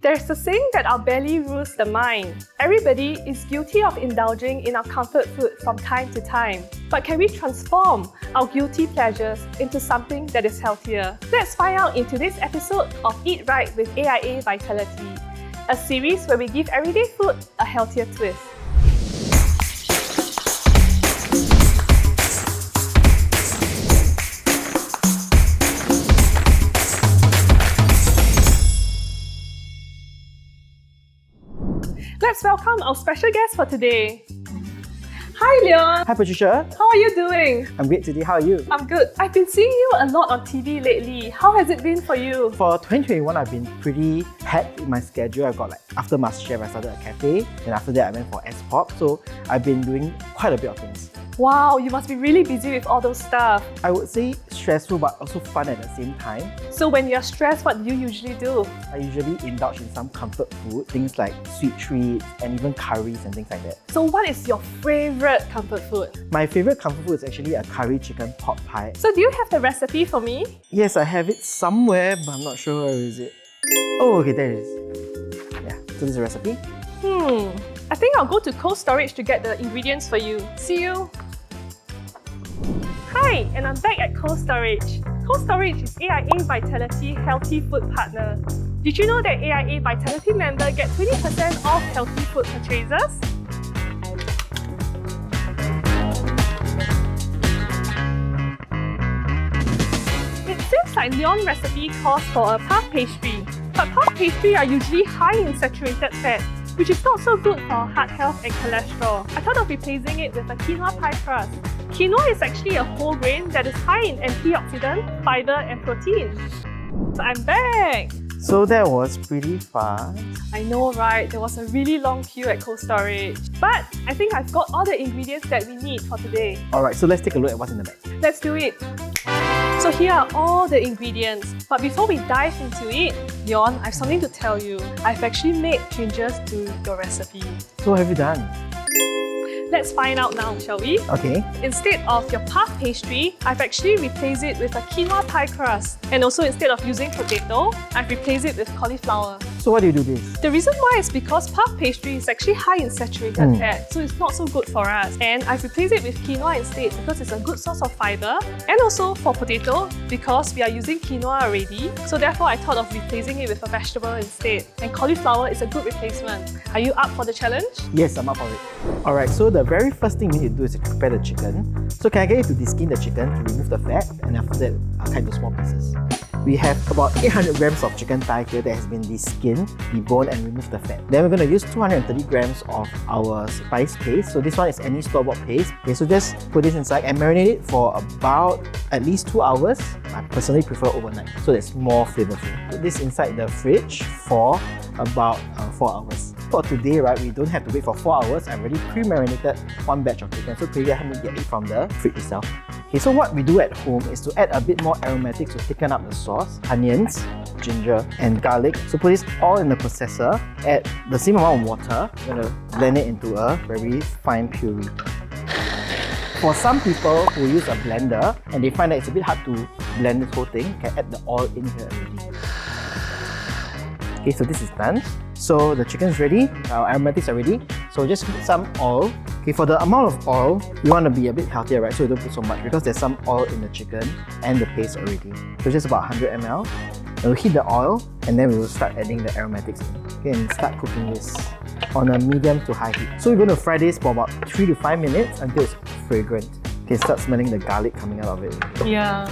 There's a saying that our belly rules the mind. Everybody is guilty of indulging in our comfort food from time to time. But can we transform our guilty pleasures into something that is healthier? Let's find out in today's episode of Eat Right with AIA Vitality, a series where we give everyday food a healthier twist. Let's welcome our special guest for today. Hi Leon! Hi Patricia! How are you doing? I'm great today, how are you? I'm good. I've been seeing you a lot on TV lately. How has it been for you? For 2021, I've been pretty packed in my schedule. I've got after MasterChef, I started a cafe, and after that I went for S-Pop. So I've been doing quite a bit of things. Wow, you must be really busy with all those stuff. I would say stressful but also fun at the same time. So when you're stressed, what do you usually do? I usually indulge in some comfort food, things like sweet treats and even curries and things like that. So what is your favourite comfort food? My favourite comfort food is actually a curry chicken pot pie. So do you have the recipe for me? Yes, I have it somewhere, but I'm not sure where is it. Oh, okay, there it is. Yeah, so this is a recipe. I think I'll go to cold storage to get the ingredients for you. See you! Hi, and I'm back at Cold Storage. Cold Storage is AIA Vitality Healthy Food Partner. Did you know that AIA Vitality member get 20% off healthy food purchases? It seems like Leon's recipe calls for a puff pastry. But puff pastry are usually high in saturated fat, which is not so good for heart health and cholesterol. I thought of replacing it with a quinoa pie crust. Quinoa is actually a whole grain that is high in antioxidant, fiber and protein. So I'm back! So that was pretty fast. I know, right? There was a really long queue at Cold Storage. But I think I've got all the ingredients that we need for today. Alright, so let's take a look at what's in the bag. Let's do it! So here are all the ingredients. But before we dive into it, Leon, I have something to tell you. I've actually made changes to your recipe. So what have you done? Let's find out now, shall we? Okay. Instead of your puff pastry, I've actually replaced it with a quinoa pie crust. And also instead of using potato, I've replaced it with cauliflower. So why do you do this? The reason why is because puff pastry is actually high in saturated fat, so it's not so good for us. And I've replaced it with quinoa instead because it's a good source of fiber. And also for potato, because we are using quinoa already, so therefore I thought of replacing it with a vegetable instead. And cauliflower is a good replacement. Are you up for the challenge? Yes, I'm up for it. Alright, so the very first thing we need to do is to prepare the chicken. So can I get you to deskin the chicken to remove the fat, and after that I'll cut into small pieces. We have about 800 grams of chicken thigh here that has been deskinned, deboned and removed the fat. Then we're going to use 230 grams of our spice paste. So this one is any store-bought paste. Okay, so just put this inside and marinate it for about at least 2 hours. I personally prefer overnight, so that's more flavorful. Put this inside the fridge for about 4 hours. For today, right, we don't have to wait for 4 hours. I've already pre-marinated one batch of chicken, so Patricia help me get it from the fridge itself. Okay, so what we do at home is to add a bit more aromatics to thicken up the sauce. Onions, ginger and garlic. So put this all in the processor, add the same amount of water. I'm going to blend it into a very fine puree. For some people who use a blender and they find that it's a bit hard to blend this whole thing, you can add the oil in here already. Okay, so this is done. So the chicken is ready, our aromatics are ready. So just put some oil. Okay, for the amount of oil, we want to be a bit healthier, right? So we don't put so much because there's some oil in the chicken and the paste already. So just about 100 ml. And we'll heat the oil and then we will start adding the aromatics in. Okay, and start cooking this on a medium to high heat. So we're going to fry this for about 3 to 5 minutes until it's fragrant. Okay, start smelling the garlic coming out of it. Yeah.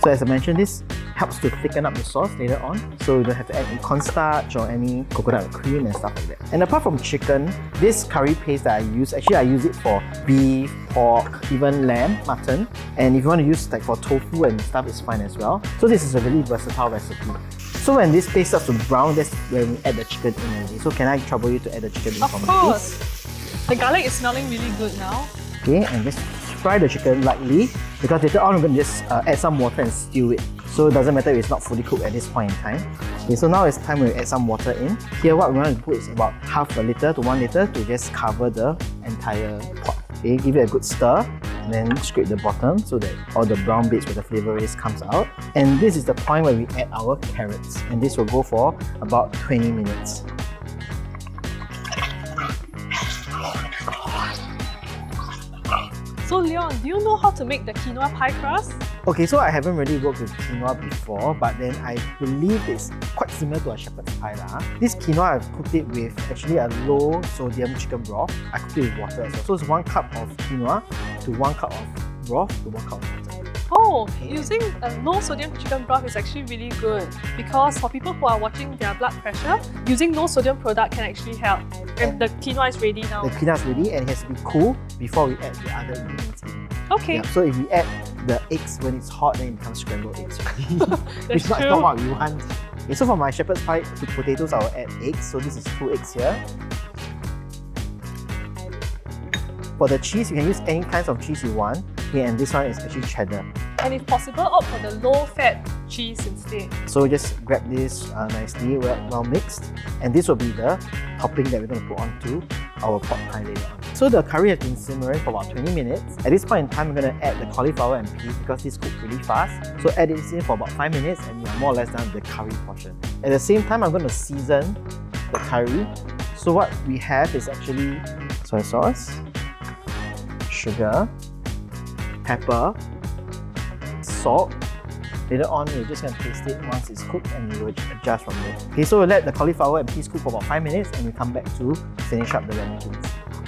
So as I mentioned, this helps to thicken up the sauce later on, so you don't have to add any cornstarch or any coconut cream and stuff like that. And apart from chicken, this curry paste that I use, actually I use it for beef, pork, even lamb, mutton, and if you want to use like for tofu and stuff, it's fine as well. So this is a really versatile recipe. So when this paste starts to brown, that's when we add the chicken in already. So can I trouble you to add the chicken in for me, please? The garlic is smelling really good now. Okay, and just fry the chicken lightly because later on we're going to just add some water and stew it. So it doesn't matter if it's not fully cooked at this point in time. Okay, so now it's time we add some water in. Here what we want to put is about half a liter to 1 liter to just cover the entire pot. Okay, give it a good stir and then scrape the bottom so that all the brown bits where the flavour is comes out. And this is the point where we add our carrots, and this will go for about 20 minutes. So Leon, do you know how to make the quinoa pie crust? Okay, so I haven't really worked with quinoa before, but then I believe it's quite similar to a shepherd's pie lah. This quinoa, I've cooked it with actually a low sodium chicken broth. I cooked it with water as well. So it's 1 cup of quinoa to 1 cup of broth to 1 cup of water. Oh, using a low sodium chicken broth is actually really good because for people who are watching their blood pressure, using low sodium product can actually help. And the quinoa is ready now. The quinoa is ready and it has to be cool before we add the other ingredients in. Okay. Yeah, so if we add the eggs when it's hot, then it becomes scrambled eggs. That's It's not true. what we want. Okay, so for my shepherd's pie potatoes, I will add eggs. So this is 2 eggs here. For the cheese, you can use any kinds of cheese you want. Okay, and this one is actually cheddar. And if possible, opt for the low-fat cheese instead. So just grab this nicely, well mixed. And this will be the topping that we're going to put onto our pot pie later on. So the curry has been simmering for about 20 minutes. At this point in time, we're going to add the cauliflower and peas because this cooks really fast. So add this in for about 5 minutes and we are more or less done with the curry portion. At the same time, I'm going to season the curry. So what we have is actually soy sauce, sugar, pepper, salt. Later on, we're just going to taste it once it's cooked and we will adjust from there. Okay, so we'll let the cauliflower and peas cook for about 5 minutes and we come back to finish up the ramekins.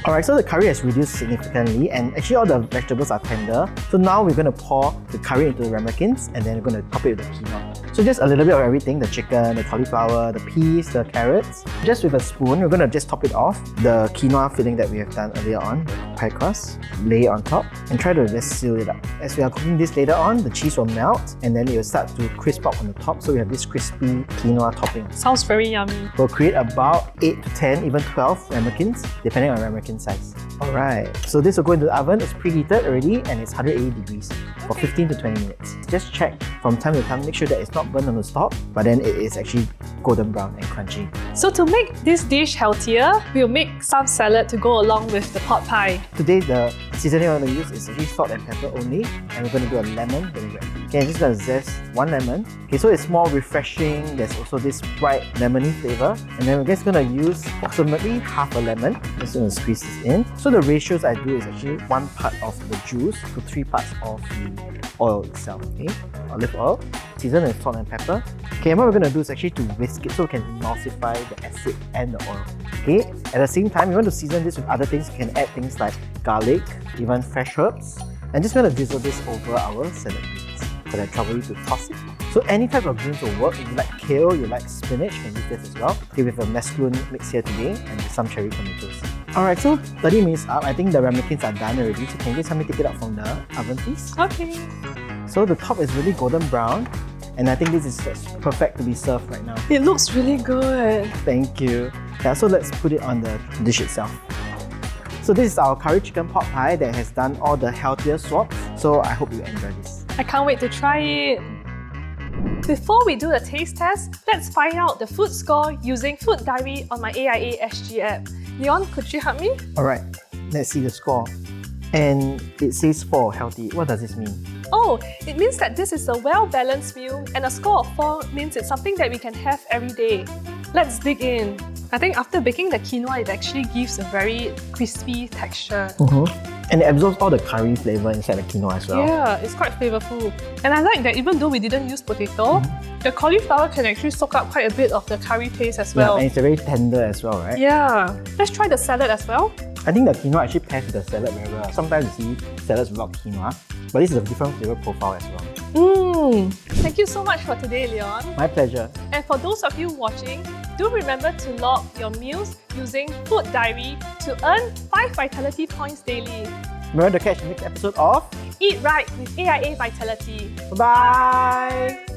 Alright, so the curry has reduced significantly and actually all the vegetables are tender. So now we're going to pour the curry into the ramekins and then we're going to top it with the quinoa. So just a little bit of everything, the chicken, the cauliflower, the peas, the carrots. Just with a spoon, we're going to just top it off. The quinoa filling that we have done earlier on, the pie crust, lay it on top and try to just seal it up. As we are cooking this later on, the cheese will melt and then it will start to crisp up on the top. So we have this crispy quinoa topping. Sounds very yummy. We'll create about 8 to 10, even 12 ramekins, depending on ramekin size. Alright, so this will go into the oven. It's preheated already and it's 180 degrees for 15 to 20 minutes. Just check from time to time, make sure that it's not burnt on the top, but then it is actually golden brown and crunchy. So to make this dish healthier, we'll make some salad to go along with the pot pie. Today, the seasoning I'm going to use is actually salt and pepper only, and we're going to do a lemon vinaigrette. Okay, I'm just going to zest 1 lemon. Okay, so it's more refreshing. There's also this bright lemony flavor. And then we're just going to use approximately half a lemon. Just going to squeeze this in. So the ratios I do is actually 1 part of the juice to 3 parts of the oil itself. Okay, olive oil, seasoned with salt and pepper. Okay, and what we're going to do is actually to whisk it so we can emulsify the acid and the oil. Okay, at the same time, you want to season this with other things. You can add things like garlic, even fresh herbs. And just going to drizzle this over our salad greens. But I trouble you to toss it. So any type of greens will work. If you like kale, you like spinach, you can use this as well. Okay, with a mascarpone mix here today and some cherry tomatoes. Alright, so 30 minutes up, I think the ramekins are done already. So can you just help me take it out from the oven, please? Okay. So the top is really golden brown. And I think this is just perfect to be served right now. It looks really good. Thank you. Yeah, so let's put it on the dish itself. So this is our curry chicken pot pie that has done all the healthier swaps. So I hope you enjoy this. I can't wait to try it. Before we do the taste test, let's find out the food score using Food Diary on my AIA SG app. Leon, could you help me? Alright, let's see the score. And it says 4, healthy. What does this mean? Oh, it means that this is a well-balanced meal and a score of 4 means it's something that we can have every day. Let's dig in. I think after baking the quinoa, it actually gives a very crispy texture. And it absorbs all the curry flavour inside the quinoa as well. Yeah, it's quite flavorful. And I like that even though we didn't use potato, the cauliflower can actually soak up quite a bit of the curry paste as well. Yeah, and it's very tender as well, right? Yeah. Let's try the salad as well. I think the quinoa actually pairs with the salad very well. Sometimes you see salads without quinoa, but this is a different flavour profile as well. Thank you so much for today, Leon. My pleasure. And for those of you watching, do remember to log your meals using Food Diary to earn 5 Vitality points daily. Remember to catch the next episode of Eat Right with AIA Vitality. Bye-bye!